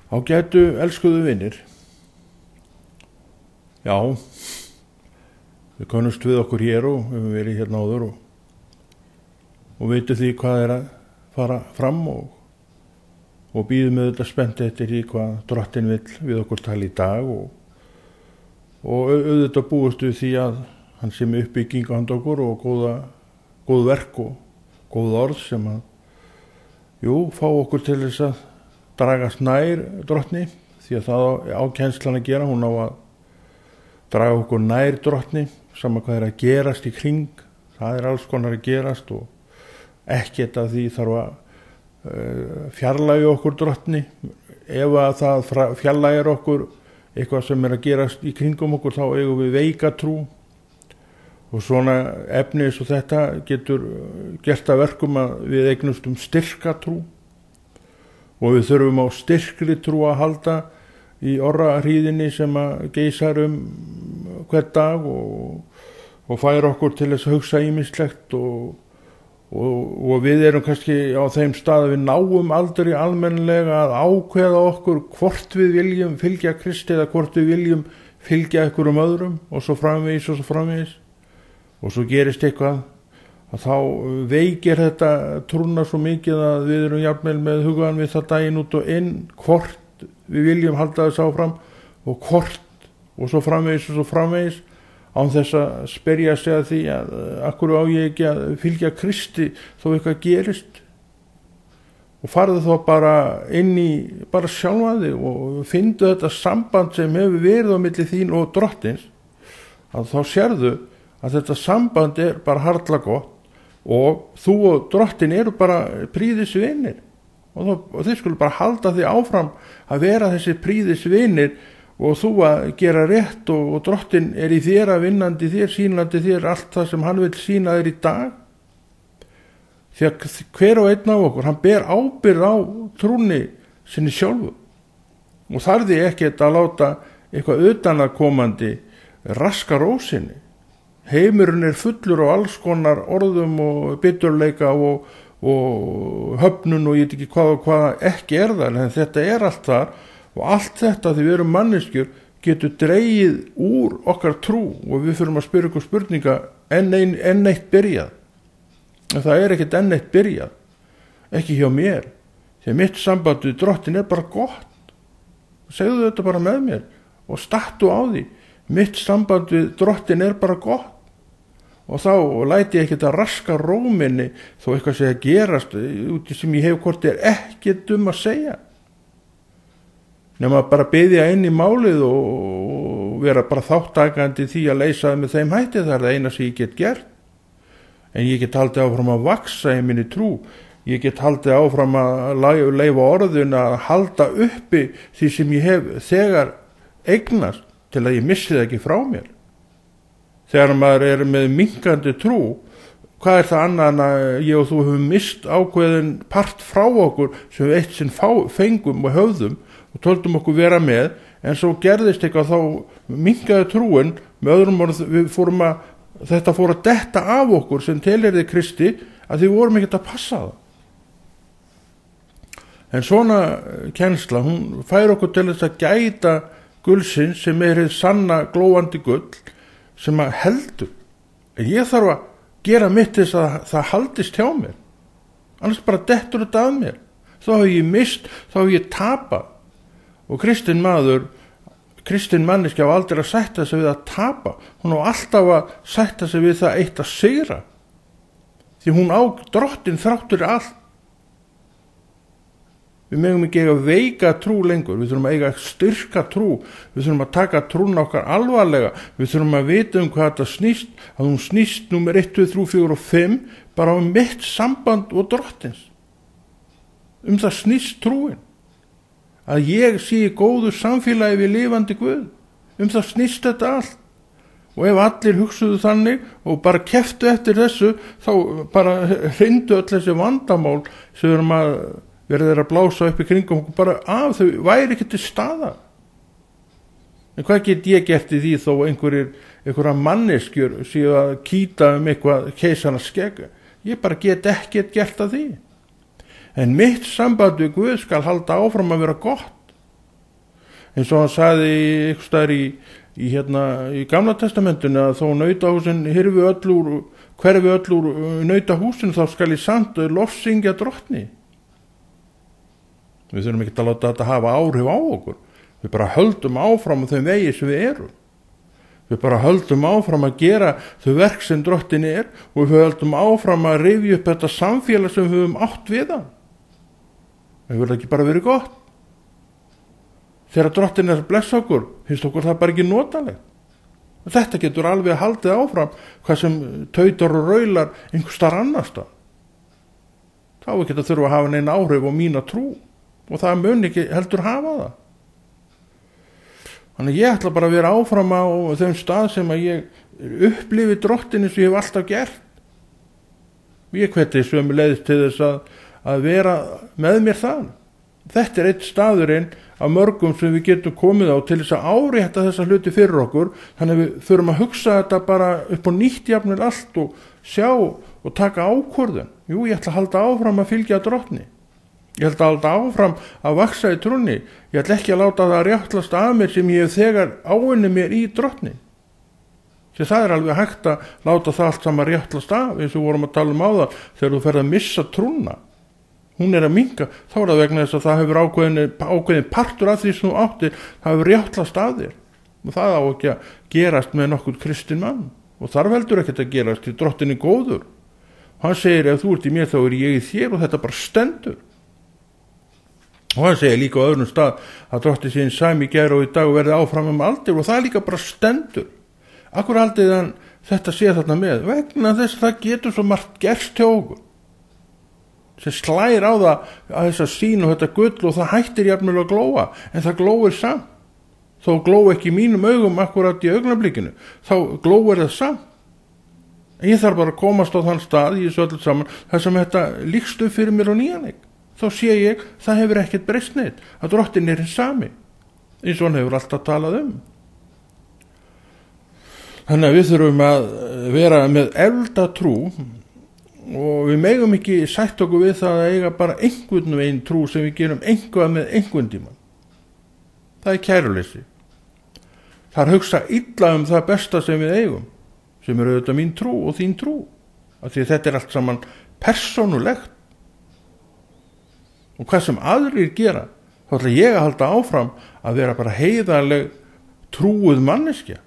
Ágætu elskuðu vinir. Já, við könnumst við okkur hér og við höfum verið hérna áður og veitum því hvað er að fara fram og bíðum með þetta spennt eftir því hvað Drottinn vill við okkur tala í dag og auðvitað búist við því að hann sé með uppbygging á handa okkur og góð verk og góð orð sem að, fá okkur til þess að dragast nær Drottni, því að það á kennslan að gera, hún á að draga okkur nær Drottni, sama hvað er að gerast í kring, það er alls konar að gerast og ekkert af því þarf að fjarlægja okkur Drottni. Ef að það fjarlægjar okkur eitthvað sem er að gerast í kringum okkur, þá eigum við veika trú og svona efni eins og þetta getur gert að verkum að við eignumst styrka trú og við þurfum á styrkri trú að halda í orrahríðinni sem að geisar hvern dag og fær okkur til þess að hugsa ýmislegt og við erum kannski á þeim stað að við náum aldrei almennilega að ákveða okkur hvort við viljum fylgja Kristi eða hvort við viljum fylgja einhverjum öðrum og svo framvegis og svo gerist eitthvað að þá veikir þetta trúna svo mikið að við erum jafnvel með hugan við það daginn út og inn hvort við viljum halda þess áfram og hvort og svo framvegis án þess að spyrja sig að því að akkur á ég ekki að fylgja Kristi þó eitthvað gerist og farðu þá bara inn í bara sjálfa þig og fyndu þetta samband sem hefur verið á milli þín og Drottins að þá sérðu að þetta samband er bara harla gott og þú og Drottinn eru bara prýðisvinir og þið skulle bara halda því áfram að vera þessi prýðisvinir og þú að gera rétt og Drottinn er í þér að vinnandi þér, sýnandi þér allt það sem hann vil sýna þér í dag því að hver og einn af okkur hann ber ábyrgð á trúnni sinni sjálfu og þarf því ekkert að láta eitthvað utanaðkomandi raska rósinni. Heimurinn er fullur á alls konar orðum og biturleika og höfnun og ég veit ekki hvað og hvað ekki er það, en þetta er allt þar og allt þetta því við erum manneskjur getur dregið úr okkar trú og við fyrir að spyrja ykkur spurninga enn eitt byrjað. En það er ekkert enn eitt byrjað, ekki hjá mér, því að mitt samband við Drottinn er bara gott. Segðu þetta bara með mér og stattu á því, mitt samband við Drottinn er bara gott. Og þá læti ég ekkert að raska róminni þó eitthvað sé að gerast út í sem ég hef hvort er ekkert að segja. Nema bara biðja inn í málið og vera bara þáttakandi því að leysa það með þeim hætti, það er það eina sem ég get gert. En ég get haldið áfram að vaksa í minni trú. Ég get haldið áfram að leyfa orðun að halda uppi því sem ég hef þegar eignast til að ég missi það ekki frá mér. Þegar maður er með minkandi trú, hvað er það annað en að ég og þú höfum mist ákveðin part frá okkur sem við eitt sinn fengum og höfðum og töldum okkur vera með, en svo gerðist eitthvað þá minkaði trúin, með öðrum orð þetta fór að detta af okkur sem tilheyrði Kristi að því vorum ekkert að passa það. En svona kennsla, hún fær okkur til þess að gæta gulsins sem er hið sanna glóandi gull sem að heldur. En ég þarf að gera mitt þess að það haldist hjá mér. Annars bara dettur þetta af mér. Þá hef ég mist, þá hef ég tapað. Og kristin manneskja á aldrei að sætta sig við að tapa. Hún á alltaf að sætta sig við það eitt að sigra. Því hún á Drottinn þráttur allt. Við megum ekki eiga veika trú lengur, við þurfum að eiga styrka trú, við þurfum að taka trúna okkar alvarlega, við þurfum að vita hvað þetta snýst, að hún snýst númer 1, 2, 3, 4 og 5 bara á mitt samband og Drottins. Það snýst trúin. Að ég sé í góðu samfélagi við lifandi Guð. Það snýst þetta allt. Og ef allir hugsuðu þannig og bara kepptu eftir þessu, þá bara hrindu öll þessi vandamál sem við erum að verður að blása upp í kringum okkur bara af, þau væri ekki til staðar. En hvað get ég gert í því þó einhverja manneskjur séu að kýta eitthvað keisarans skegg? Ég bara get ekkert gert að því. En mitt samband við Guð skal halda áfram að vera gott. eins og hann sagði ykkur staðar í Gamla testamentinu að þó nautahúsin hverfi öll úr nautahúsin þá skal í samt lofsyngja drottni. Við þurfum ekki að láta þetta hafa áhrif á okkur. Við bara höldum áfram á þeim vegi sem við erum. Við bara höldum áfram að gera þau verk sem drottin er og við höldum áfram að rifja upp þetta samfélag sem við höfum átt við hann. Það vil ekki bara verið gott. Þegar drottin er að blessa okkur, finnst okkur það bara ekki notalegt. Þetta getur alveg haldið áfram hvað sem tautar og raular einhvers staðar annars stað. Þá er ekki að þurfa að hafa neina áhrif á mína trú og það mun ekki heldur hafa það. Þannig ég ætla bara að vera áfram á þeim stað sem að ég upplifi drottin eins og ég hef alltaf gert. Ég hveti sömuleiðis til þess að vera með mér það. Þetta er eitt staðurinn af mörgum sem við getum komið á til þess að árétta þessa hluti fyrir okkur. Þannig að við þurfum að hugsa þetta bara upp á nýtt jafnvel allt og sjá og taka ákvörðun. Jú, ég ætla að halda áfram að fylgja drottni. Ég ætla að halda áfram að vaksa í trúnni. Ég ætla ekki að láta það rjáttlast af mér sem ég hef þegar áunnið mér í drottni. Því það er alveg hægt að láta það allt saman rjáttlast af eins og vorum að tala um á það þegar þú ferð að missa trúna. Hún er að minnka, þá er það vegna þess að það hefur ákveðin partur af því sem þú áttir, það hefur rjáttlast af þér. Og það á ekki að gerast með nokkur kristin mann. Og þar veldur ekkert að gerast, því drottin er góður. Hann segir, ef þú ert í mér þá er ég í þér og þetta bara stendur. Og hann segir líka á öðrum stað að drottin sín sæmi gær og í dag verði áfram aldir og það er líka bara stendur. Akkur haldið hann þetta sé þarna með? Vegna þess að það getur svo margt gerst hjá okkur. Sem slægir á það að þess að sín og þetta gull og það hættir jafnvel að glóa en það glóir samt. Þó glói ekki mínum augum akkurat í augnablikinu, þá glóir það samt. En ég þarf bara að komast á þann stað í þessu öllu saman þar sem þetta líkst upp fyrir mér á nýjanleik. Þá sé ég, það hefur ekkert breyst neitt, að drottin er hinn sami, eins og hann hefur alltaf talað um. Þannig að við þurfum að vera með elda trú og við megum ekki sætt okkur við það að eiga bara einhvern veginn trú sem við gerum einhvað með einhvern tíma. Það er kæruleysi. Það er hugsa illa um það besta sem við eigum, sem eru auðvitað mín trú og þín trú. Af því þetta er allt saman persónulegt. Og hvað sem aðrir gera, þá ætla ég að halda áfram að vera bara heiðarleg trúuð manneskja.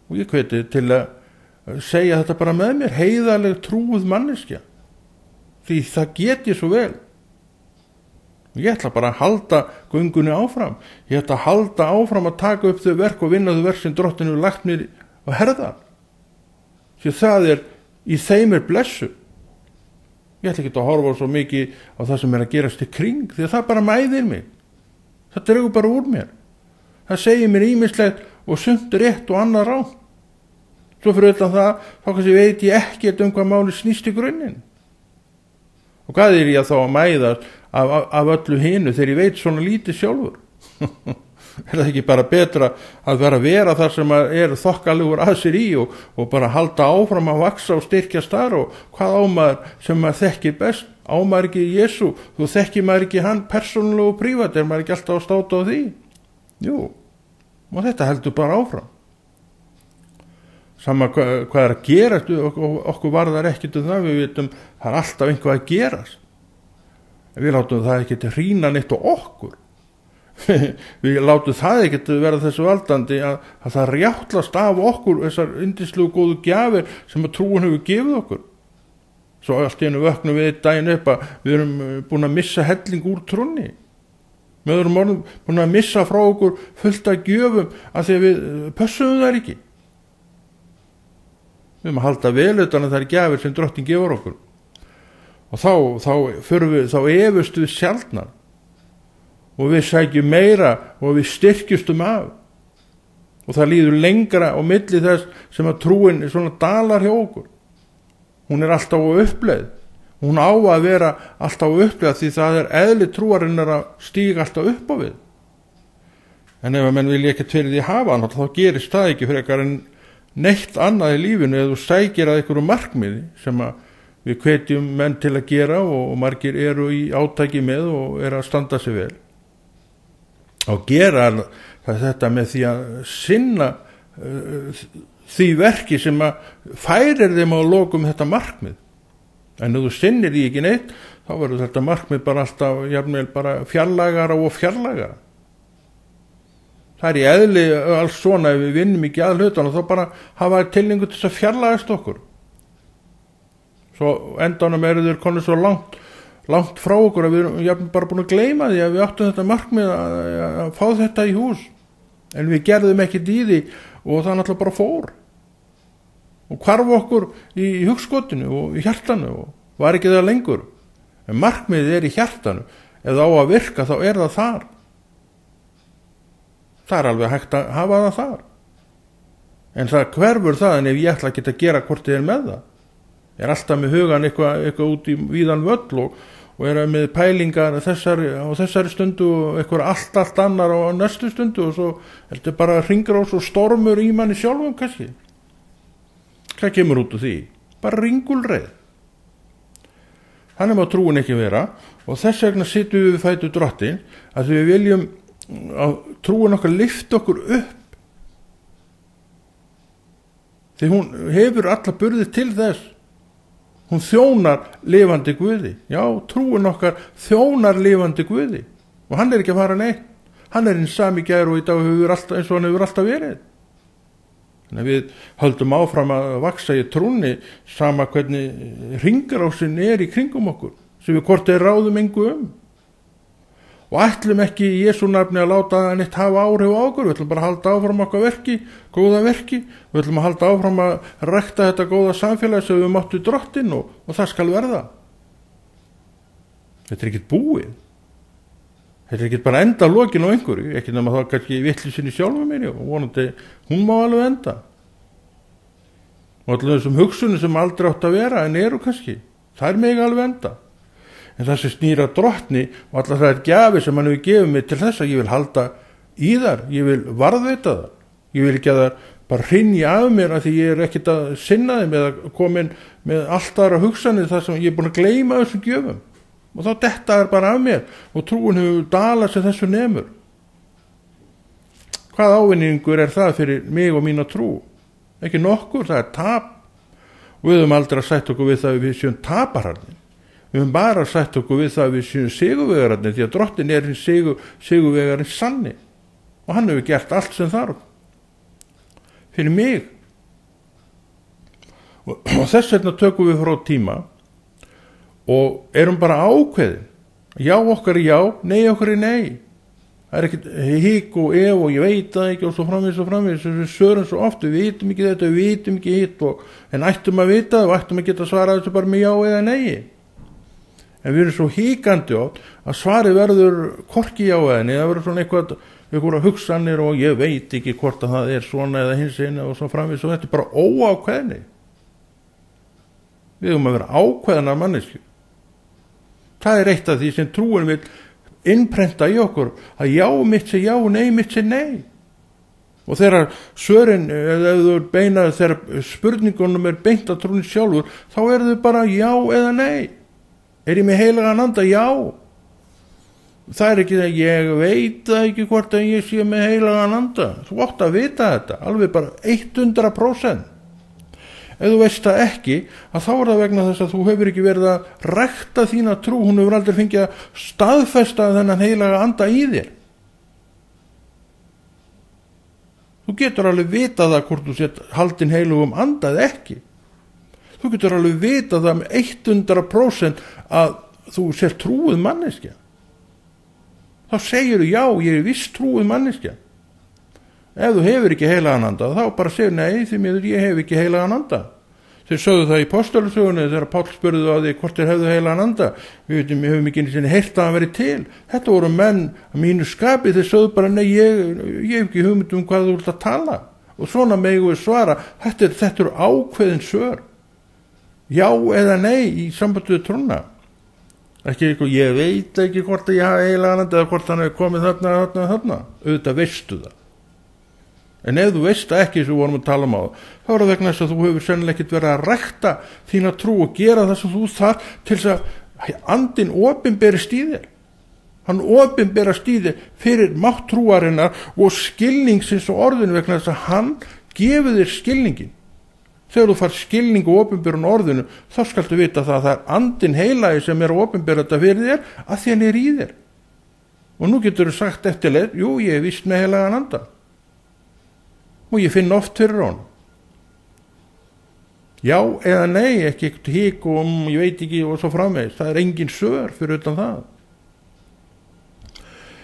Og ég hveti til að segja þetta bara með mér, heiðarleg trúuð manneskja. Því það get ég svo vel. Ég ætla bara að halda göngunni áfram. Ég ætla að halda áfram að taka upp þau verk og vinna þau verk sem drottinn hefur lagt mér á herðar. Því það er, í þeim er blessu. Ég ætla ekki að horfa svo mikið á það sem er að gerast í kring, því að það bara mæðir mig. Það dregur bara úr mér. Það segir mér ýmislegt og sumt rétt og annað rátt. Svo fyrir utan það, þá kannski veit ég ekkert hvað máli snýst í grunninn. Og hvað er ég þá að mæðast af öllu hinu þegar ég veit svona lítið sjálfur? Er það ekki bara betra að vera þar sem er þokkalegur að sér í og bara halda áfram að vaksa og styrkjast þar og hvað ámaður sem maður þekkir best? Ámaður ekki Jesú? Þú þekkir maður ekki hann persónulega og prívat? Er maður ekki alltaf að státa á því? Jú, og þetta heldur bara áfram. Sama hvað er að gerast, okkur varðar ekkert um það, við vitum það er alltaf einhvað að gerast. Við látum það ekkert hrýna neitt á okkur. Við látum það ekkert vera þessu valdandi að það rjáttlast af okkur þessar yndislegu góðu gjafir sem að trúin hefur gefið okkur. Svo allt í einu vöknum við daginn upp að við erum búin að missa helling úr trúnni. Við erum búin að missa frá okkur fullt af gjöfum af því að við pössum þær ekki. Við erum að halda vel utan að það er gjafir sem drottin gefur okkur. Og þá efust við sjaldnar. Og við sækjum meira og við styrkjustum af. Og það líður lengra á milli þess sem að trúin svona dalar hjá okkur. Hún er alltaf á uppleið. Hún á að vera alltaf á uppleið því það er eðli trúarinnar að stíga alltaf upp á við. En ef að menn vilja ekkert fyrir því hafa hann, þá gerist það ekki fyrir ekkar en neitt annað í lífinu eða þú sækir að einhverju markmiði sem að við hvetjum menn til að gera og margir eru í átaki með og eru að standa sig vel. og gera þetta með því að sinna því verki sem að færir þeim á lokum þetta markmið. En ef þú sinnir því ekki neitt, þá verður þetta markmið bara alltaf jafnvel bara fjarlægara og fjarlægara. Það er í eðli alls svona, ef við vinnum ekki að hlutunum, þá bara hafa tilningu til þess að fjarlægast okkur. Svo endanum eru þeir konur svo langt frá okkur að við erum bara búin að gleyma því að við áttum þetta markmið að fá þetta í hús. En við gerðum ekkert í því og það náttúrulega bara fór. Og hvarf okkur í hugskotinu og í hjartanu og var ekki það lengur. En markmiðið er í hjartanu. Ef það á að virka þá er það þar. Það er alveg hægt að hafa það þar. En það hverfur það en ef ég ætla að geta að gera hvort ég er með það. Ég er alltaf með hugan eitthvað út í víðan völl og er með pælingar á þessari stundu og eitthvað allt annar á næstu stundu og svo er þetta bara hringrás og stormur í manni sjálfum kannski. Hvað kemur út úr því? Bara ringulreið. Þannig má trúin ekki vera og þess vegna sittum við fætur Drottin að við viljum að trúin okkar lyfti okkur upp. Því hún hefur alla burði til þess. Hún þjónar lifandi Guði. Já, trúin okkar þjónar lifandi Guði. Og hann er ekki að fara neitt. Hann er hinn sami gær og í dag eins og hann hefur alltaf verið. Þannig að við höldum áfram að vaksa í trúnni sama hvernig hringrásin er í kringum okkur. Sem við hvort ráðum engu Og ætlum ekki í Jesú nafni að láta neitt hafa áhrif á okkur. Við ætlum bara að halda áfram okkar verki, góða verki. Við ætlum að halda áfram að rækta þetta góða samfélag sem við máttu Drottin og það skal verða. Þetta er ekkert búið. Þetta er ekkert bara enda lokin á einhverju. Ekki nema þá kannski vitleysinni sjálfum minni og vonandi hún má alveg enda. Og allir þessum hugsunum sem aldrei átt að vera en eru kannski. Það er mig alveg enda. En það sem snýra Drottni og allar það er gjafi sem hann hefur gefið mig til þess að ég vil halda í þar, ég vil varðveita það. Ég vil ekki að það bara hrynja af mér að því ég er ekkert að sinna þeim eða komin með allt aðra hugsanir þar sem ég er búin að gleyma þessum gjöfum. Og þá detta er bara af mér og trúin hefur dalað sem þessu nemur. Hvað ávinningur er það fyrir mig og mína trú? Ekki nokkur, það er tap. Og við höfum aldrei að sætta okkur við það að við séum tapararnir. Við höfum bara sætt okkur við það að við séum sigurvegararnir því að Drottin er hinn sigurvegarinn sanni og hann hefur gert allt sem þarf fyrir mig og þess vegna tökum við frá tíma og erum bara ákveðin já okkar er já, nei okkar er nei það er ekkert hik og ef og ég veit það ekki og svo framvegis við sörum svo oft, við vitum ekki þetta, við vitum ekki hitt en ættum að vita og ættum að geta svarað þessu bara með já eða nei. En við erum svo híkandi átt að svarið verður hvorki já eða nei, það verður svona einhverja hugsanir og ég veit ekki hvort að það er svona eða hins eina og svo framvegis og þetta er bara óákveðni. Við höfum að vera ákveðnar manneskju. Það er eitt af því sem trúin vil innprenta í okkur að já mitt sé já og nei mitt sé nei. Og þegar svörin, þegar spurningunum er beint að trúin sjálfur, þá er þau bara já eða nei. Er ég með heilagan anda? Já. Það er ekki það, ég veit ekki hvort að ég sé með heilagan anda. Þú átt að vita þetta, alveg bara 100%. Ef þú veist það ekki, að þá er það vegna þess að þú hefur ekki verið að rækta þína trú, hún hefur aldrei fengið að staðfesta þennan heilaga anda í þér. Þú getur alveg vitað það hvort þú sett haldin heilugum anda eða ekki. Þú getur alveg vitað það með 100% að þú sér trúið manneskja. Þá segir þú já, ég er viss trúið manneskja. Ef þú hefur ekki heilagan anda, þá bara segir nei, því miður ég hef ekki heilagan anda. Þeir sögðu það í Póstólasögunni þegar Páll spurði á því hvort þeir hefðu heilagan anda. Við höfum ekki einu sinni heyrt að hann verið til. Þetta voru menn að mínu skapi, þeir sögðu bara nei, ég hef ekki hugmynd hvað þú vilt að tala. Og svona megum við svara, þetta eru ákveðin svör. Já eða nei í sambandi við trúna. Ekki eitthvað, ég veit ekki hvort að ég hafa heilagan anda eða hvort hann hefur komið þarna. Auðvitað veistu það. En ef þú veist ekki sem við vorum að tala um á þá er það vegna þess að þú hefur sennilega ekkert verið að rækta þína trú og gera það sem þú þarf til þess að andinn opinberist í þér. Hann opinberast í þér fyrir mátt trúarinnar og skilningsins og orðinu, vegna þess að hann gefur þér skilningin. Þegar þú fær skilning og opinberun orðinu, þá skaltu vita það að það er andinn heilagi sem er að opinbera þetta fyrir þér, að því hann er í þér. Og nú getur þú sagt eftirleið, jú, ég er víst með heilagan anda. Og ég finn oft fyrir honum. Já eða nei, ekki eitthvað hik og ég veit ekki og svo framvegis. Það er engin svör fyrir utan það.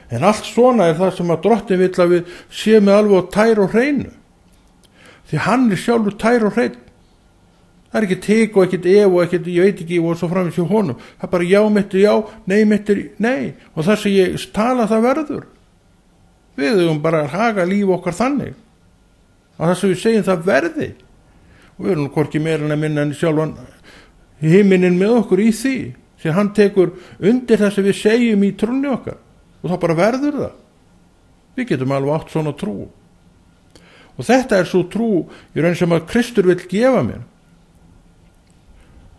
En allt svona er það sem að Drottinn vill að við séum með alveg á tær og hreinu. Því hann er sjálfur tær og hrein. Það er ekkert hik og ekkert ef og ekkert ég veit ekki og svo framvegis hjá honum. Það er bara já mitt er já, nei mitt er nei. Og það sem ég tala það verður. Við höfum bara að haga líf okkar þannig. Að það sem við segjum það verði. Og við erum hvorki meira en að minna en sjálfan himinin með okkur í því. Því hann tekur undir það sem við segjum í trúnni okkar. Og það bara verður það. Við getum alveg átt svona trú. Og þetta er svo trú í raun sem að Kristur vill gefa mér.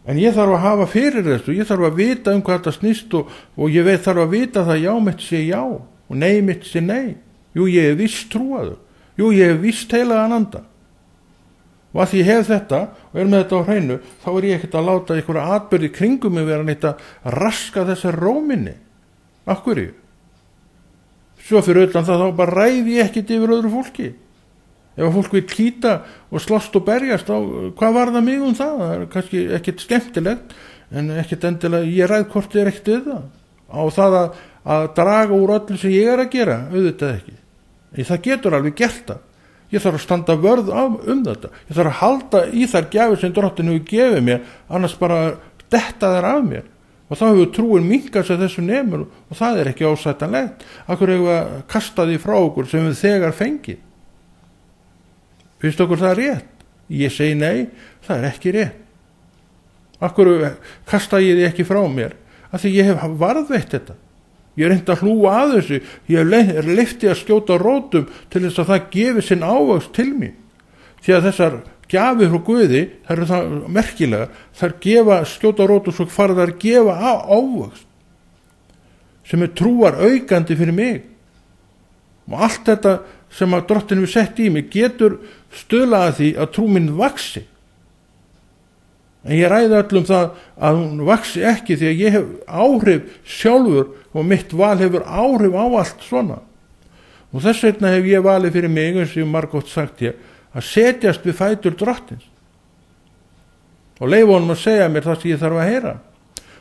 En ég þarf að hafa fyrir þessu, ég þarf að vita hvað þetta snýst og ég þarf að vita það já mitt sé já og nei mitt sé nei. Jú, ég er víst trúaður. Jú, ég er víst heilagan anda. Og að því ég hef þetta og er með þetta á hreinu, þá er ég ekkert að láta einhverja atburði kringum mig vera neitt að raska þessar róminni. Af hverju? Svo fyrir utan það þá bara ræði ég ekkert yfir öðru fólki. Ef að fólk vil kýta og slást og berjast, þá hvað var það mig það? Það er kannski ekkert skemmtilegt, en ekkert endilega, ég ræð hvort ég er ekkert við það. Á það að draga úr öllu sem ég er að gera, auðvitað ekki. Það getur alveg gert það. Ég þarf að standa vörð þetta. Ég þarf að halda í þær gjafir sem Drottinn hefur gefið mér, annars bara detta þær af mér. Og þá hefur trúin minkað sér þessu nemur og það er ekki ásættanlegt. Akkur hefur að kasta því frá okkur sem við þegar fengið. Finnst okkur það rétt? Ég segi nei, það er ekki rétt. Akkur kasta ég því ekki frá mér? Af því ég hef varðveitt þetta. Ég er reynd að hlúa að þessu. Ég er lyftið að skjóta rótum til þess að það gefi sinn ávöxt til mín. Því að þessar gjafir frá Guði, það eru það merkilega, þær gefa skjóta rótum svo farið þær gefa ávöxt sem er trúar aukandi fyrir mig. Og allt þetta sem að Drottinn við sett í mig getur stuðlað að því að trú minn vaxi. En ég ræði öllum það að hún vaxi ekki því að ég hef áhrif sjálfur og mitt val hefur áhrif á allt svona. Og þess vegna hef ég valið fyrir mig, eins og ég margótt sagt ég, að setjast við fætur Drottins. Og leyfa honum að segja mér það sem ég þarf að heyra.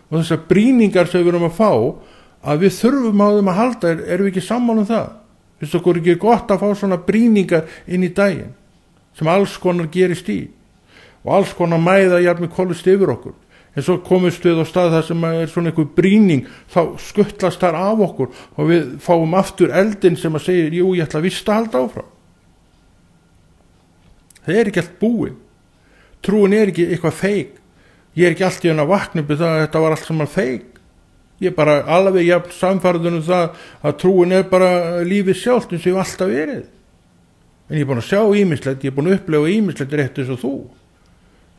Og þessar brýningar sem við erum að fá, að við þurfum á þeim að halda, erum við ekki sammála um það? Finnst okkur ekki gott að fá svona brýningar inn í daginn, sem alls konar gerist í. Og alls konar mæða jafnvel kollust yfir okkur. En svo komumst við á stað þar sem er svona einhver brýning, þá skuttlast þar af okkur og við fáum aftur eldin sem að segja, jú, ég ætla vist að halda áfram. Það er ekki allt búið. Trúin er ekki eitthvað feik. Ég er ekki allt í hann að vakna upp það að þetta var allt saman feik. Ég er bara alveg jafn samfærðun það að trúin er bara lífið sjálft eins og ég hef alltaf verið. En ég er búin að sjá ýmislegt, ég er búin að upplega ýmislegt rétt eins og þú.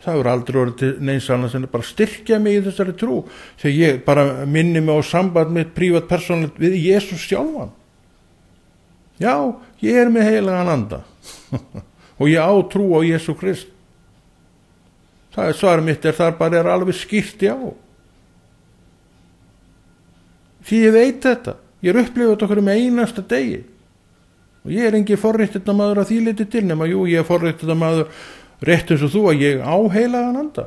Það voru aldrei orðið til neins annars en bara styrkja mig í þessari trú. Þegar ég bara minni mig á samband mitt prívat persónulegt við Jesús sjálfan. Já, ég er með heilagan anda. Og ég á trú á Jesú Krist. Það er svar mitt þar bara er alveg skýrt já. Því ég veit þetta. Ég er upplifað okkur með einasta degi. Og ég er engin forréttindamaður að því leyti til nema, jú, ég er forréttindamaður rétt eins og þú að ég á heilagan anda.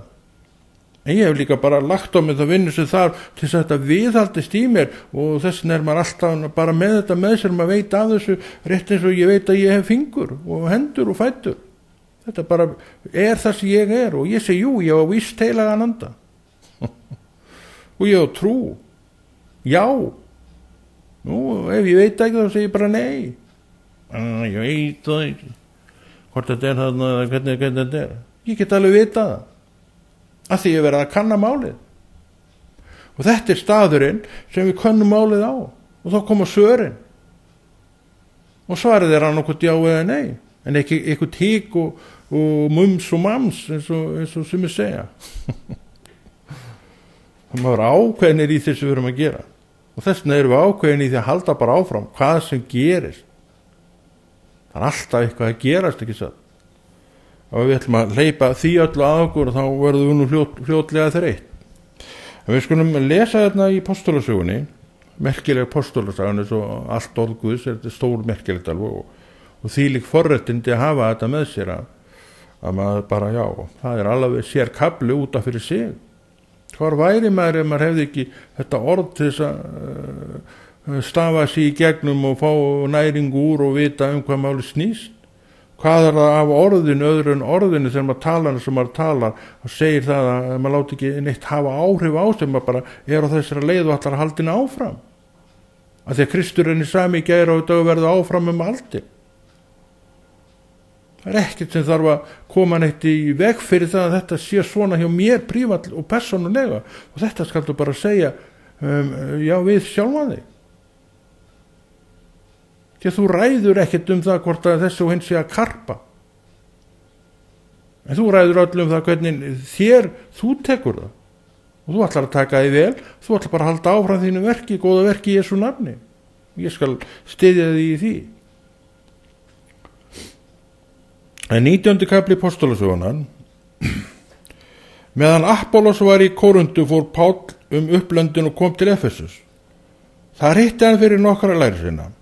En ég hef líka bara lagt á mig það vinnu sem þarf til þess að þetta viðhaldist í mér og þessin er maður alltaf bara með þetta með sér, maður veit af þessu rétt eins og ég veit að ég hef fingur og hendur og fætur. Þetta bara er það sem ég er og ég segi, jú, ég á víst heilagan anda. Og ég á trú. Já. Nú, ef ég veit ekki þá segi ég bara nei. Ég veit það ekki. Hvort þetta er þarna, hvernig þetta er. Ég get alveg vita það. Af því ég verið að kanna málið. Og þetta er staðurinn sem við könnum málið á. Og þá koma svörin. Og svarið er annarkot já eða nei. En ekki eitthvað tík og mums og mams eins og sem ég segja. Það maður ákveðnir í þessu við erum að gera. og þess vegna erum við ákveðin í því að halda bara áfram hvað sem gerist. Það er alltaf eitthvað að gerast, ekki satt. Og við ætlum að hleypa því öllu að okkur og þá verðum við nú fljótlega þreytt. En við skulum lesa þarna í Postulasögunni, merkileg Postulasagan, eins og allt orð Guðs, þetta er stór merkilegt alveg og þvílík forréttindi að hafa þetta með sér að maður bara, já, það er alveg sér kafli út af fyrir sig. Hvar væri maður ef maður hefði ekki þetta orð til þess að stafa sig í gegnum og fá næringu úr og vita hvað máli snýst? Hvað er það af orðinu öðru en orðinu þegar maður talar sem maður talar og segir það að maður láti ekki neitt hafa áhrif á sem maður bara er á þessari leið og allar haldinu áfram. Af því að Kristurinn í sami gær og þetta verður áfram aldir. Það er ekkert sem þarf að koma neitt í veg fyrir það að þetta sé svona hjá mér prívat og persónulega og þetta skaltu bara segja já við sjálfan þig. Því að þú ræður ekkert það hvort að þessu og hins sé að karpa. En þú ræður öll það hvernig þú tekur það. Og þú ætlar að taka því vel, þú ætlar bara að halda áfram þínu verki, góða verki í Jesú nafni. Ég skal styðja þig í því. En 19. kapli Postulasögunnar, meðan Apollos var í Kóruntu fór Páll upplöndin og kom til Efesus. Það hitti hann fyrir nokkra lærisveina.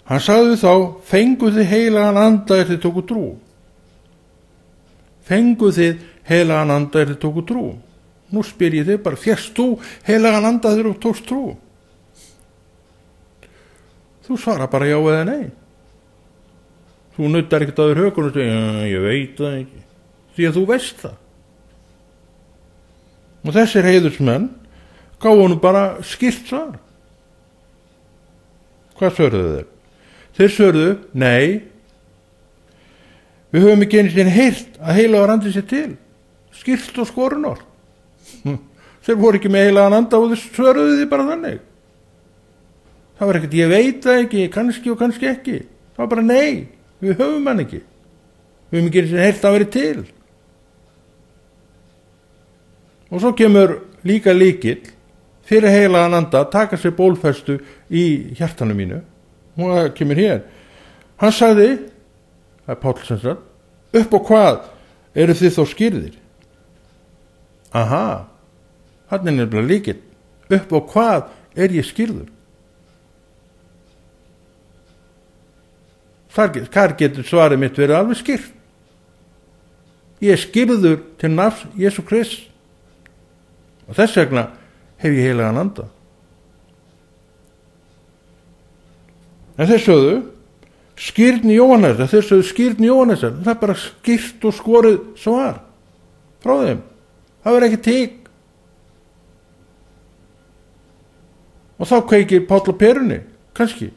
Hann sagði þá, fenguð þið heilagan anda þið tóku trú. Fenguð þið heilagan anda þið tóku trú. Nú spyr ég þig bara, fékkst þú heilagan anda þegar þú tókst trú? Þú svara bara já eða nei. Þú nuttar ekkert á þér hökun og segir, ég veit það ekki. Því að þú veist það. Og þessir heiðursmenn gáðu nú bara skýrt svar. Hvað svöruðu þeir? Þeir svöruðu, nei, við höfum ekki einu sinni heyrt að heilagur andi sér til. Skýrt og skorunor. Þeir voru ekki með heilagan anda og þeir svöruðu því bara þannig. Það var ekkert, ég veit það ekki, kannski og kannski ekki. Það var bara nei, við höfum hann ekki. Við höfum ekki einu sinni heyrt að vera til. Og svo kemur líka lykill fyrir heilagan anda að taka sér bólfestu í hjartanu mínu. Og það kemur hér. Hann sagði, það er Páll sem sagt, upp á hvað eru þið þó skýrðir? Aha, hann er nefnilega lykill. Upp á hvað er ég skýrður? Þar getur svarið mitt verið alveg skýrt. Ég er skýrður til nafns Jesú Krist. Og þess vegna hef ég heilagan anda. En þeir sögðu skýrni Jóhannesar, það er bara skýrt og skorið svar frá þeim. Það verður ekki tík. Og þá kveikir Páll á perunni, kannski.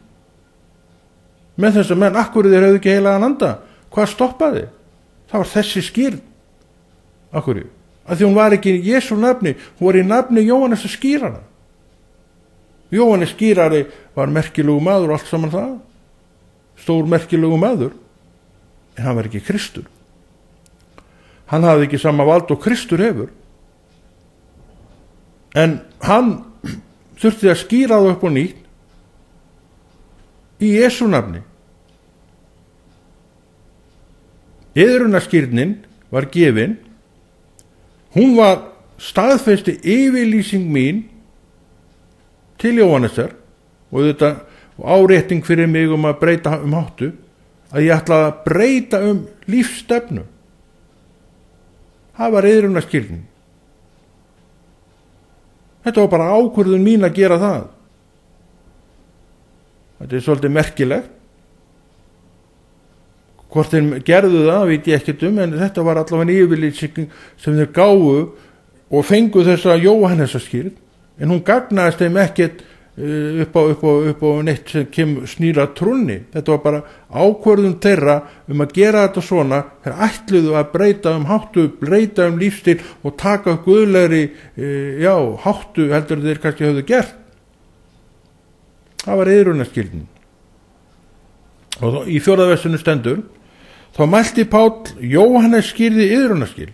Með þess að menn, akkur þeir hefðu ekki heilagan anda. Hvað stoppaði? Það var þessi skýrn. Akkur, að því hún var ekki í Jesú nafni, hún var í nafni Jóhannesar skýrana. Jóhannes skýrari var merkilegu maður og allt saman það. Stór merkilegu maður. En hann var ekki Kristur. Hann hafði ekki sama vald og Kristur hefur. En hann þurfti að skýra það upp á nýtt í Jesú nafni. Iðrunarskýrnin var gefin. Hún var staðfesti yfirlýsing mín til Jóhannesar og þetta árétting fyrir mig að breyta háttu, að ég ætlaði að breyta lífsstefnu. Það var iðrunarskýrnin. Þetta var bara ákvörðun mín að gera það. Þetta er svolítið merkilegt. Hvort þeir gerðu það, veit ég ekkert en þetta var allavega yfirlýsing sem þeir gáfu og fengu þessa Jóhannesarskýrn. En hún gagnaðist þeim ekkert upp á neitt sem snýra trúnni. Þetta var bara ákvörðun þeirra að gera þetta svona. Þeir ætluðu að breyta háttu, breyta lífstíl og taka upp guðlegri háttu heldur þeir kannski höfðu gert. Það var iðrunarskýrnin. Og í 4. versinu stendur, þá mælti Páll, Jóhannes skýrði iðrunarskýrn.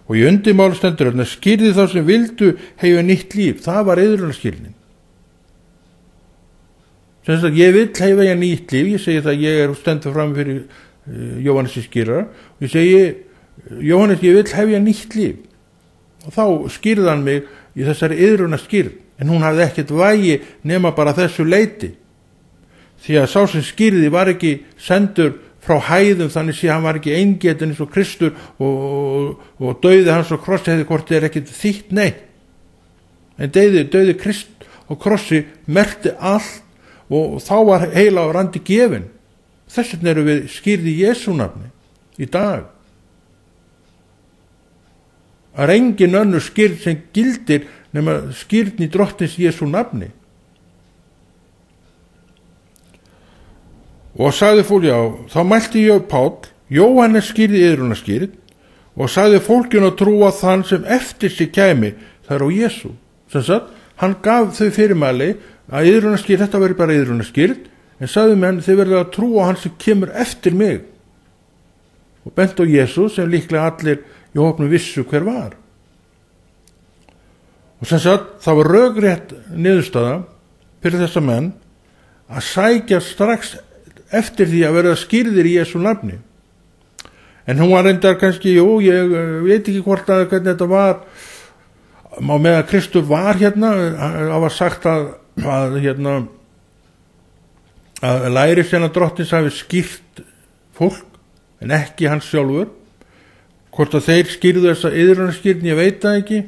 Og í undirmáli stendur þarna, skýrði þá sem vildu hefur nýtt líf. Það var iðrunarskýrnin. sem sagt ég vill hefa ég nýtt líf, ég segi það, ég stendur fram fyrir Jóhannes skýrara og ég segi, Jóhannes, ég vill hefa ég nýtt líf, og þá skýrði hann mig í þessari iðruna skýrð, en hún hafði ekkert vægi nema bara þessu leiti, því að sá sem skýrði var ekki sendur frá hæðum, þannig sé hann var ekki eingetinn eins og Kristur og dauði hans og krossi hefði hvort er ekkert þýtt neitt, en dauði Krist og krossi merkti allt, og þá var heilagur andi gefinn. Þess vegna erum við skýrð í Jesú nafni í dag. Það er engin önnur skýrð sem gildir nema skýrðn í drottins Jesú nafni. Og sagði fólk, já, þá mælti ég Páll, Jóhannes skýrði iðruna skýrð, og sagði fólkinu að trúa þann sem eftir sig kæmi, það er á Jesú. Sem sagt, hann gaf þau fyrirmæli að iðruna skýrð, þetta veri bara iðruna skýrð, en sagði menn, þið verður að trúa hann sem kemur eftir mig. Og bent á Jesú sem líklega allir í hópnum vissu hver var. Og sem sagt, það var rökrétt niðurstaða fyrir þessa menn að sækja strax eftir því að verða skýrðir í Jesú nafni. En hún var reyndar kannski, ég veit ekki hvernig þetta var, á með að Kristur var hérna, það var sagt að lærisveina drottins hafi skýrt fólk, en ekki hans sjálfur. Hvort að þeir skýrðu þessa iðrunarskýrn, ég veit það ekki,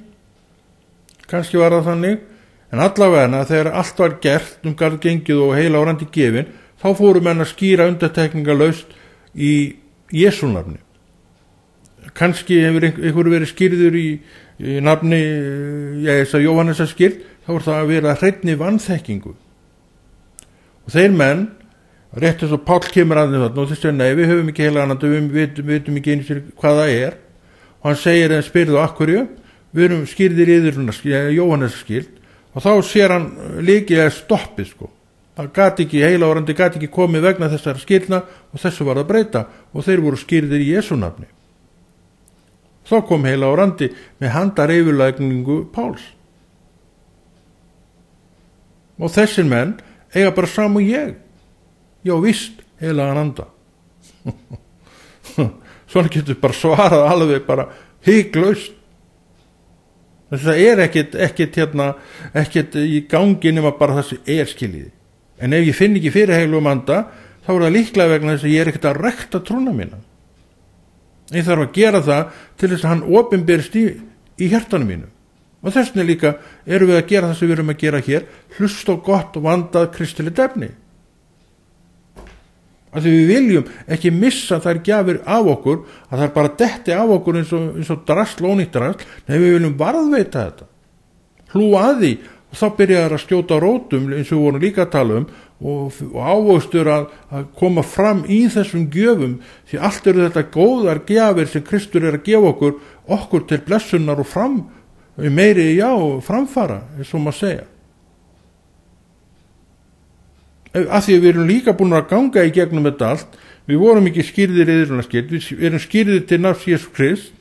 kannski var það þannig, en allavega þegar allt var gert garð gengið og heila árandi gefin, þá fóru menn að skýra undantekningarlaust í Jesú nafni. Kannski hefur einhver verið skýrður í nafni, þess að Jóhannes að skýrt, þá voru það að vera hreinni vanþekkingu. Og þeir menn, rétt eins og Páll kemur að þarna og þessi, nei, við höfum ekki heilagan anda, við vitum ekki eins og hvað það er, og hann segir en spyrðu akkurju, við erum skýrðir yfir Jóhannes skýrt, og þá sér hann líkilega stoppið, sko. Það gat ekki, heilaorandi gat ekki komið vegna þessara skýrna og þessu var að breyta, og þeir voru skýrðir í Jesú nafni. Þá kom heilaorandi með handareifurlækningu Páls. Og þessir menn eiga bara saman ég. Já, víst, heilagan anda. Svona getur bara svarað alveg bara hyglaust. Það er ekkert í gangi nema bara það sem skiljiði. En ef ég finn ekki fyrir heilugum anda, þá er það líklega vegna þess að ég er ekkert að rækta trúna mína. Ég þarf að gera það til þess að hann opinberist í hjartanum mínu. Og þess vegna líka erum við að gera það sem við erum að gera hér, hlust og gott og vandað kristilegt efni. Af því við viljum ekki missa þær gjafir af okkur, að það er bara detti af okkur eins og drasl og ónýtt drasl, nei, við viljum varðveita þetta. Hlúa að því, og þá byrjaði að skjóta rótum eins og við vorum líka að tala um, og ávöxtur að koma fram í þessum gjöfum, því allt eru þetta góðar gjafir sem Kristur er að gefa okkur til blessunar og meiri framfara, eins og maður segja. Af því við erum líka búin að ganga í gegnum þetta allt, við vorum ekki skýrðir iðrunarskýrð, við erum skýrðir til nafns Jesú Krist,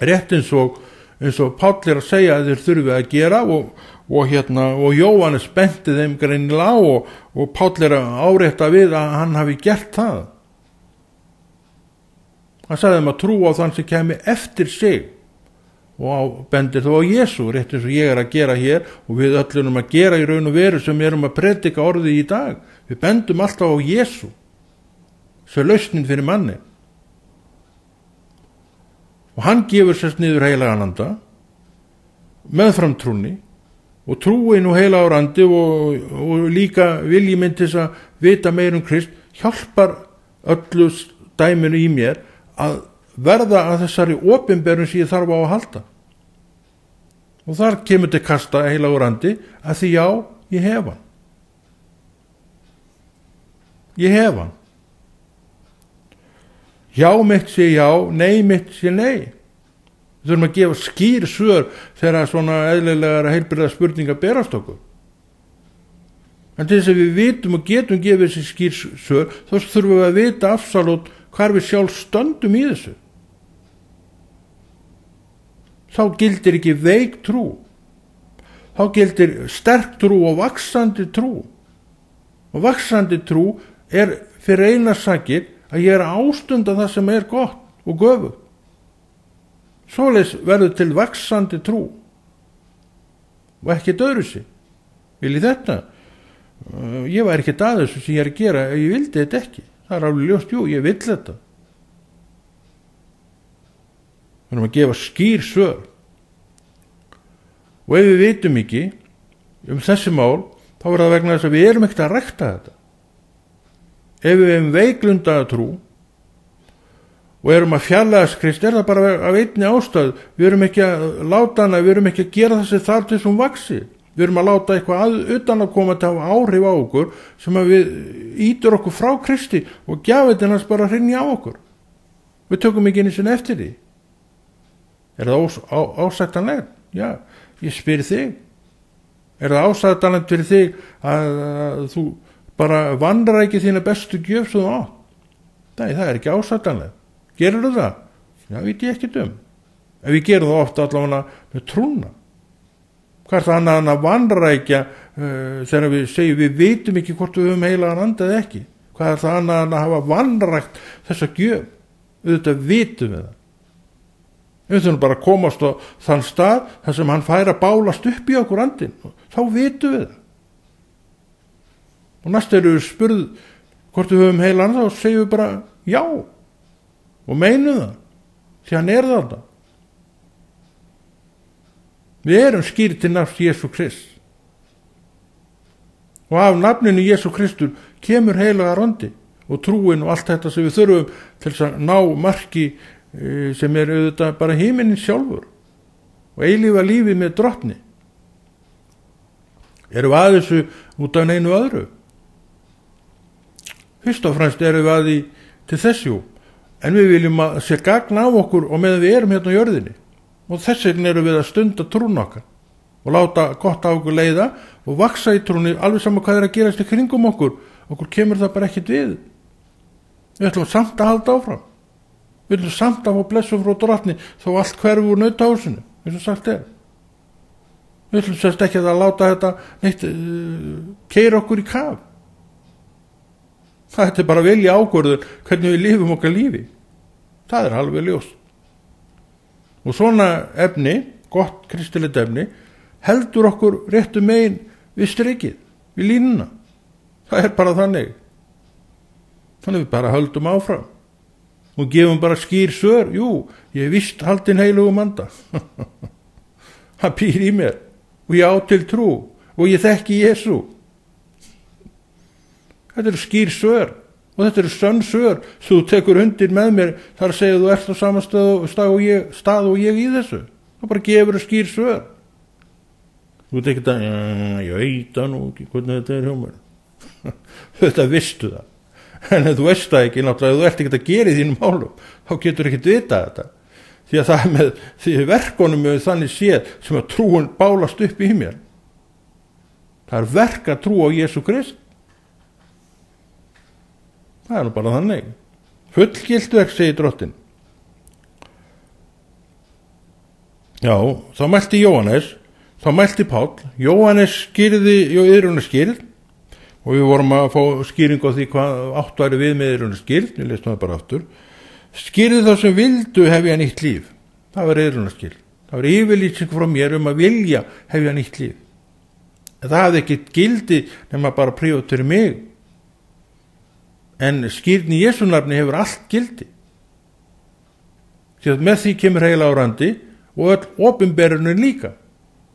rétt eins og Páll er að segja að þeir þurfi að gera og Jóhannes benti þeim greinilega og Páll er að árétta við að hann hafi gert það. Hann sagði þeim að trúa á þann sem kemi eftir sig og bendir þó á Jesú, rétt eins og ég er að gera hér og við öllum að gera í raun og veru sem erum að predika orðið í dag. Við bendum alltaf á Jesú sem lausnin fyrir manni. Og hann gefur sérst niður heilagan anda meðfram trúni og trúin og heilagur andi og líka vilji minn til þess að vita meir Krist hjálpar öllu dæminu í mér að verða að þessari opinberun sem ég þarf á að halda. Og þar kemur til kasta heilagur andi að því já, ég hef hann. Ég hef hann. Já mitt sé já, nei mitt sé nei. Við þurfum að gefa skýr svör þegar svona eðlilegar heilbrigðar spurningar berast okkur. En til þess að við vitum og getum gefið þessi skýr svör, þá þurfum við að vita afsalótt hvar við sjálf stöndum í þessu. Þá gildir ekki veik trú. Þá gildir sterk trú og vaxandi trú. Og vaxandi trú fyrir eina sakir að ég ástunda það sem gott og göfugt. Svoleiðis verður til vaxandi trú og ekki öðruvísi. Viljið þetta? Ég var ekki að þessu sem ég að gera ef ég vildi þetta ekki. Það alveg ljóst, jú, ég vill þetta. Við erum að gefa skýr svör. Og ef við vitum ekki þessi mál, þá það vegna þess að við erum ekkert að rækta þetta. Ef við erum veiklundaða trú og erum að fjarlægast Krist, það bara af einni ástæðu. Við erum ekki að láta hana, við erum ekki að gera þessi þar til sem vaxi. Við erum að láta eitthvað utan að koma til að hafa áhrif á okkur sem að við ýtur okkur frá Kristi og gjafið hans bara hrynja á okkur. Við tökum ekki einu sinni eftir því. Það ásættanlegt? Já, ég spyr þig. Það ásættanlegt fyrir þig að þú bara vandrar ekki þína bestu gjöf sem þú átt? Nei, það ekki ásættanlegt. Gerur það? Já, veit ég ekki En við gerum það ofta allavega með trúna. Hvað það annað að vanrækja þegar við segjum við vitum ekki hvort við höfum heilagan anda eða ekki? Hvað það annað að hafa vanrækt þessa gjöf? Auðvitað vitum við það. Við þurfum bara að komast á þann stað þar sem hann fær að bálast upp í okkur andinn. Þá vitum við það. Og næst við spurð hvort við höfum heilagan anda, þá segjum við bara já og meinum það. Því hann þarna. Við erum skýrt til nafns Jesú Krist. Og af nafninu Jesú Kristur kemur heilagar andi og trúin og allt þetta sem við þurfum til þess að ná marki sem auðvitað bara himinin sjálfur og eilífa lífi með drottni. Erum við að þessu út af neinu öðru? Fyrst og fremst erum við að því til þessu, en við viljum að sé gagn af okkur og meðan við erum hérna á jörðinni. Og þess vegna erum við að stunda trún okkar og láta gott á okkur leiða og vaxa í trúni alveg saman hvað að gerast í kringum okkur. Okkur kemur það bara ekkert við. Við ætlum samt að halda áfram. Við ætlum samt að fá blessun frá drottni þó allt hverfu úr nautahúsinu, eins og sagt Við ætlum sérst ekki að láta þetta neitt keyra okkur í kaf. Það bara velja ákvörður hvernig við lifum okkar lífi. Það alveg ljóst. Og svona efni, gott kristilegt efni, heldur okkur réttu megin við strikið, við línuna. Það bara þannig. Þannig við bara höldum áfram. Og gefum bara skýr svör. Jú, ég víst haldinn heilugum anda. Hann býr í mér. Og ég á til trú. Og ég þekki Jesú. Þetta skýr svör. Og þetta sönn svör sem þú tekur undir með mér þar að segja þú ert á sama stað og ég í þessu. Það bara gefur skýr svör. Þú veit ekki ég veit nú ekki hvernig þetta hjá mér. Þetta vistu það. En ef þú veist það ekki, náttúrulega þú ert ekki að gera í þínum málum, þá getur ekki vita þetta. Því að það með því verkunum með þannig séð sem að trúin bálast upp í mér. Það verk að trú á Jesú Krist. Það nú bara þannig. Fullgilt verk, segir drottin. Já, þá mælti Jóhannes, þá mælti Páll. Jóhannes skýrði yðrunaskýrð og við vorum að fá skýringu á því hvað átt væri við með yðrunaskýrð, við lestum það bara aftur. Skýrði þá sem vildu hefja nýtt líf. Það var yðrunaskýrð. Það var yfirlýsing frá mér að vilja hefja nýtt líf. En það hafði ekkert gildi nema bara prívat fyrir mig. En skýrn í Jesú nafni hefur allt gildi. Því að með því kemur heilagur andi og öll opinberunin líka.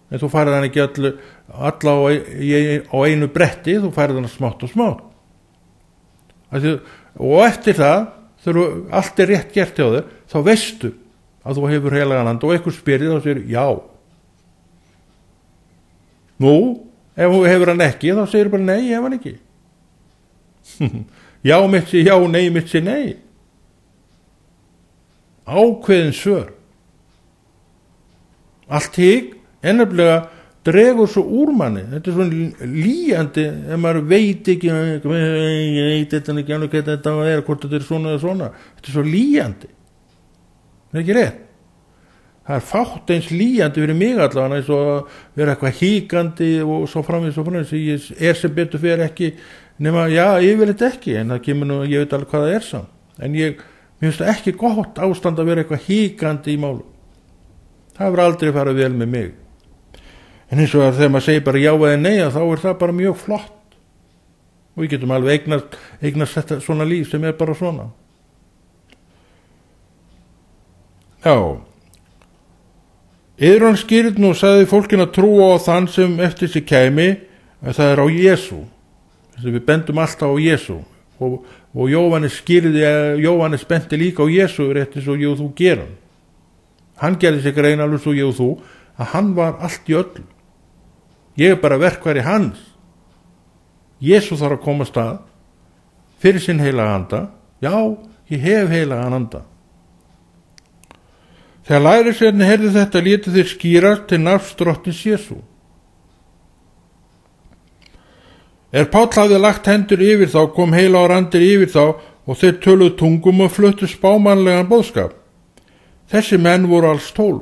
En þú færið hann ekki alla á einu bretti, þú færið hann smátt og smátt. Og eftir það, þegar allt rétt gert hjá þér, þá veistu að þú hefur heilagan andi og eitthvað spyrir þá segir já. Nú, ef þú hefur hann ekki, þá segir bara nei, ég hef hann ekki. Já mitt sé já, nei mitt sé nei. Ákveðin svör. Allt hík ennablega dregur svo úr manni. Þetta svona líjandi ef maður veit ekki ég veit þetta ekki alveg hvað þetta hvort þetta svona eða svona. Þetta svo líjandi. Það ekki rétt. Það er fátt eins líjandi fyrir mig allavega eins og að vera eitthvað híkandi og svo framvegis ég er sem betur fyrir ekki nema, já, yfirleitt ekki en það kemur nú, ég veit alveg hvað það er samt en mér finnst það ekki gott ástand að vera eitthvað híkandi í málum það hefur aldrei farið vel með mig en eins og þegar maður segir bara já eða nei þá er það bara mjög flott og við getum alveg eignast þetta svona líf sem er bara svona já Yður hann skýrði nú sagði fólkin að trúa á þann sem eftir sig kæmi að það er á Jesú þess að við bendum alltaf á Jesú og Jóhannes benti líka á Jesú rétt eins og ég og þú gerum hann gerði sig grein alveg svo ég og þú að hann var allt í öllu ég er bara verkværi hans Jesú þarf að koma stað fyrir sinn heilaga anda já, ég hef heilaga anda þegar lærisveinarnir heyrðu þetta létu þeir skýrast til nafns drottins Jesú Páll hafði lagt hendur yfir þá kom heilagur andir yfir þá og þeir töluðu tungum og fluttu spámannlegan boðskap þessi menn voru alls 12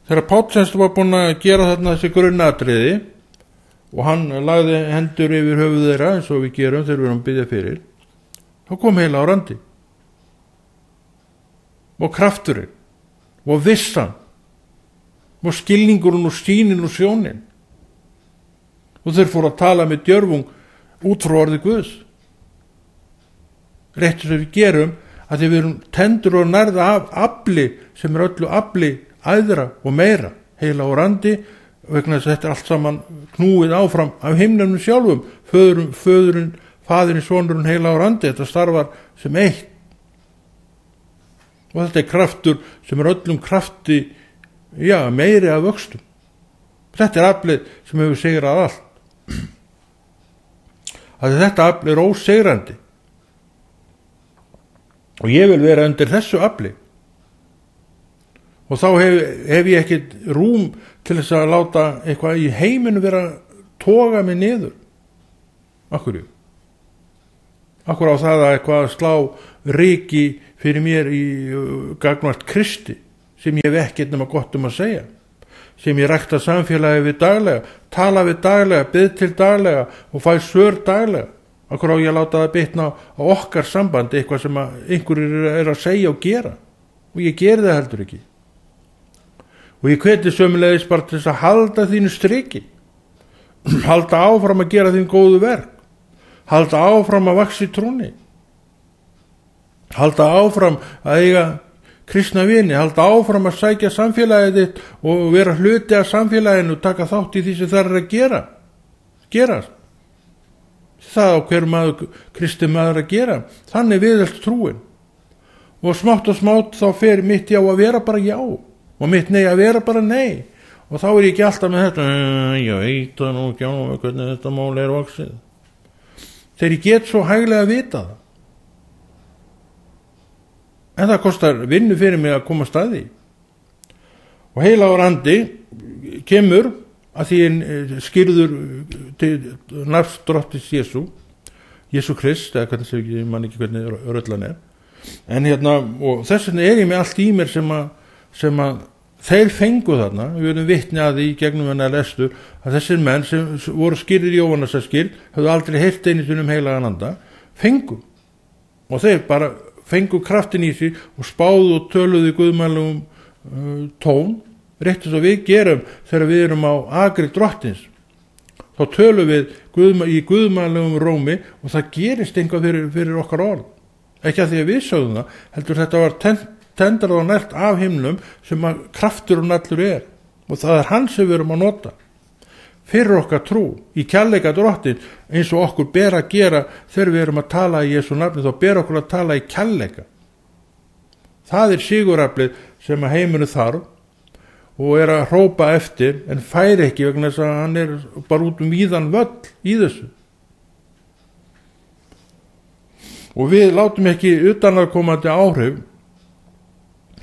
þegar Páll semst var búinn að gera þarna þessi grunnatriði og hann lagði hendur yfir höfuð þeirra eins og við gerum þegar við erum að biðja fyrir þá kom heilagur andi og krafturinn og vissan og skilningurinn og sýnin og sjónin og þeir fóru að tala með djörfung út frá orði Guðs rétt sem við gerum að við erum tendur og nærða af afli sem er öllu afli æðra og meira heilagur andi vegna þess að þetta er allt saman knúið áfram af himnunum sjálfum föðurinn, sonurinn heilagur andi þetta starfar sem eitt og þetta er kraftur sem er öllum krafti meiri af vöxtum þetta er aflið sem hefur sigrað allt að þetta afl er ósigrandi og ég vil vera undir þessu afli og þá hef ég ekkit rúm til þess að láta eitthvað í heiminu vera toga mig niður akkur á það að eitthvað að slá ryki fyrir mér í gagnvart Kristi sem ég hef ekkert nema gott að segja sem ég rækta samfélagi við daglega tala við daglega, bið til daglega og fæ svör daglega akkur á ég að láta það bitna á okkar sambandi eitthvað sem einhverjir er að segja og gera og ég geri það heldur ekki og ég hveti sömulegis bara til þess að halda þínu striki halda áfram að gera þín góðu verk halda áfram að vaxa í trúnni halda áfram að eiga kristna vini, halda áfram að sækja samfélagið þitt og vera hluti af samfélaginu og taka þátt í því sem það er að gerast það á hver maður kristinn maður að gera þannig viðhelst trúin og smátt þá fer mitt já að vera bara já og mitt nei að vera bara nei og þá er ég ekki alltaf með þetta ég veit það nú ekki alveg hvernig þetta mál er vaxið þegar ég get svo hæglega að vita það en það kostar vinnu fyrir mig að koma að því og heilagur andi kemur að því skýrður til nafns drottins Jesú Krist eða hvernig sem ég man ekki hvernig röllan er en og þess vegna er ég með allt í mér sem að þeir fengu þarna við erum vitni að því gegnum hennar lestur að þessir menn sem voru skýrðir í Jóhannesarskýrð höfðu aldrei heyrt einu sinni heilagan anda fengu og þeir bara fengu kraftin í sig og spáðu og töluðu í guðmannlegum tón rétt eins og við gerum þegar við erum á agri drottins þá tölum við í guðmannlegum rómi og það gerist einhvað fyrir okkar orð ekki að því að við sögðum það heldur þetta var tendrað og nært af himnum sem að kraftur og allur er og það er hann sem við erum að nota fyrir okkar trú í kærleika drottin eins og okkur ber að gera þegar við erum að tala í Jesú nafni þá ber okkur að tala í kærleika það er siguraflið sem að heiminu þarf og er að hrópa eftir en fær ekki vegna þess að hann er bara út víðan völl í þessu og við látum ekki utanaðkomandi áhrif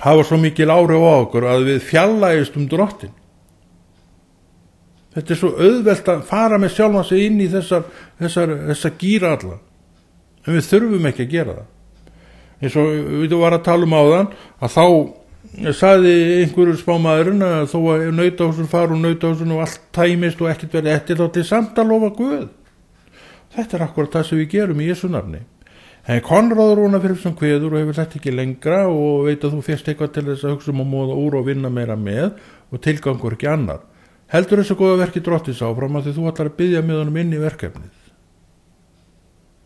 hafa svo mikil áhrif á okkur að við fjarlægjumst drottin þetta er svo auðvelt að fara með sjálfan sig inn í þessa gíra alla en við þurfum ekki að gera það eins og við varum að tala áðan að þá sagði einhverjur spámaðurinn að þó að nautahúsun fara úr nautahúsun og allt tæmist og ekkert verið eftir, þá til samt að lofa Guð. Þetta akkurat það sem við gerum í Jesú nafni. En Konráð Rúnar Philipsson kveður og hefur þetta ekki lengra og veit að þú fyrst eitthvað til þess að hugsa að móða úr og vinna meira með og tilgangur ekki annar. Heldur þessu góða verki Drottins áfram að því þú ætlar að biðja með honum inn í verkefnið.